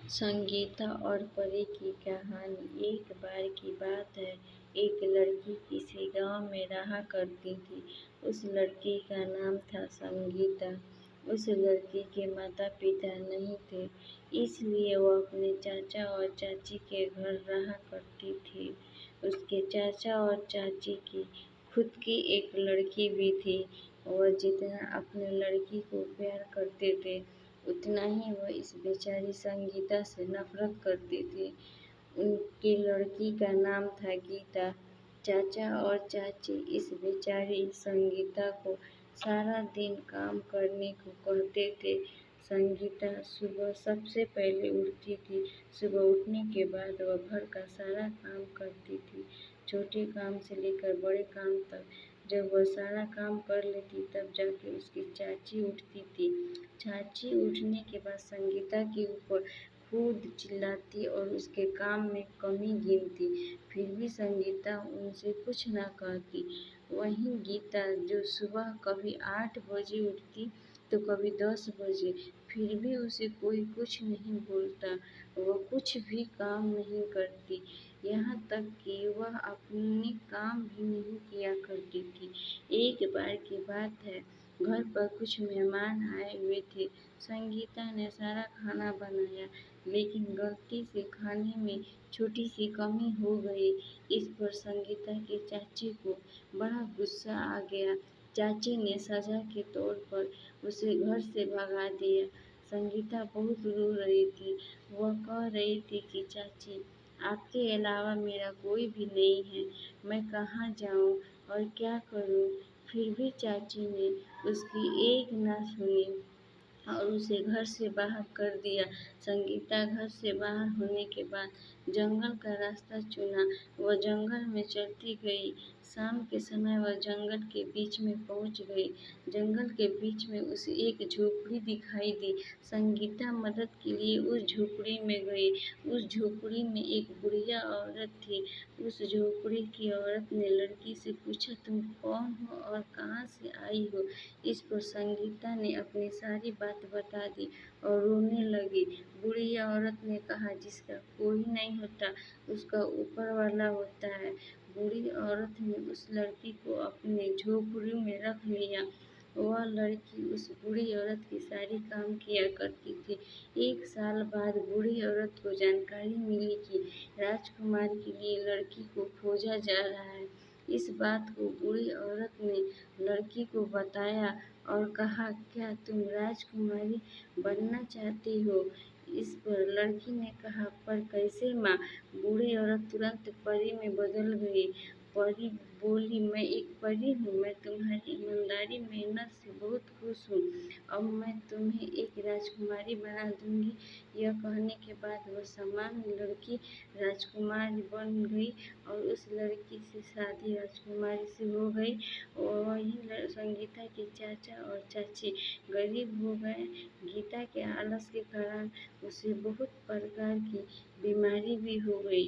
संगीता और परी की कहानी। एक बार की बात है, एक लड़की किसी गांव में रहा करती थी। उस लड़की का नाम था संगीता। उस लड़की के माता पिता नहीं थे, इसलिए वो अपने चाचा और चाची के घर रहा करती थी। उसके चाचा और चाची की खुद की एक लड़की भी थी। वह जितना अपने लड़की को प्यार करते थे, उतना ही वह इस बेचारी संगीता से नफरत करती थी। उनकी लड़की का नाम था गीता। चाचा और चाची इस बेचारी संगीता को सारा दिन काम करने को कहते थे। संगीता सुबह सबसे पहले उठती थी। सुबह उठने के बाद वह घर का सारा काम करती थी, छोटे काम से लेकर बड़े काम तक। जब वह सारा काम कर लेती तब जाके उसकी चाची उठती थी। चाची उठने के बाद संगीता के ऊपर खूब चिल्लाती और उसके काम में कमी गिनती, फिर भी संगीता उनसे कुछ न कहती। वहीं गीता, जो सुबह कभी 8 बजे उठती तो कभी 10 बजे, फिर भी उसे कोई कुछ नहीं बोलता। वह कुछ भी काम नहीं करती, यहाँ तक कि वह अपने काम भी नहीं किया करती थी। एक बार की बात है, घर पर कुछ मेहमान आए हुए थे। संगीता ने सारा खाना बनाया, लेकिन गलती से खाने में छोटी सी कमी हो गई। इस पर संगीता की चाची को बड़ा गुस्सा आ गया। चाची ने सजा के तौर पर उसे घर से भगा दिया। संगीता बहुत रो रही थी। वह कह रही थी कि चाची, आपके अलावा मेरा कोई भी नहीं है, मैं कहाँ जाऊँ और क्या करूँ। फिर भी चाची ने उसकी एक ना सुनी और उसे घर से बाहर कर दिया। संगीता घर से बाहर होने के बाद जंगल का रास्ता चुना। वह जंगल में चलती गई। शाम के समय वह जंगल के बीच में पहुंच गई। जंगल के बीच में उसे एक झोपड़ी दिखाई दी। संगीता मदद के लिए उस झोपड़ी में गई। उस झोपड़ी में एक बुढ़िया औरत थी। उस झोपड़ी की औरत ने लड़की से पूछा, तुम कौन हो और कहाँ से आई हो। इस पर संगीता ने अपनी सारी बात बता दी और रोने लगी। बूढ़ी औरत ने कहा, जिसका कोई नहीं होता उसका ऊपर वाला होता है। बूढ़ी औरत ने उस लड़की को अपने झोपड़ी में रख लिया। वह लड़की उस बूढ़ी औरत की सारी काम किया करती थी। 1 साल बाद बूढ़ी औरत को जानकारी मिली कि राजकुमार के लिए लड़की को खोजा जा रहा है। इस बात को बूढ़ी औरत ने लड़की को बताया और कहा, क्या तुम राजकुमारी बनना चाहती हो। इस पर लड़की ने कहा, पर कैसे माँ। बूढ़ी औरत तुरंत परी में बदल गई। परी बोली, मैं एक परी हूँ, मैं तुम्हारी ईमानदारी मेहनत से बहुत खुश हूँ। अब मैं तुम्हें एक राजकुमारी बना दूंगी। यह कहने के बाद वह सामान्य लड़की राजकुमारी बन गई और उस लड़की से शादी राजकुमारी से हो गई। और वहीं संगीता के चाचा और चाची गरीब हो गए। गीता के आलस के कारण उसे बहुत प्रकार की बीमारी भी हो गई।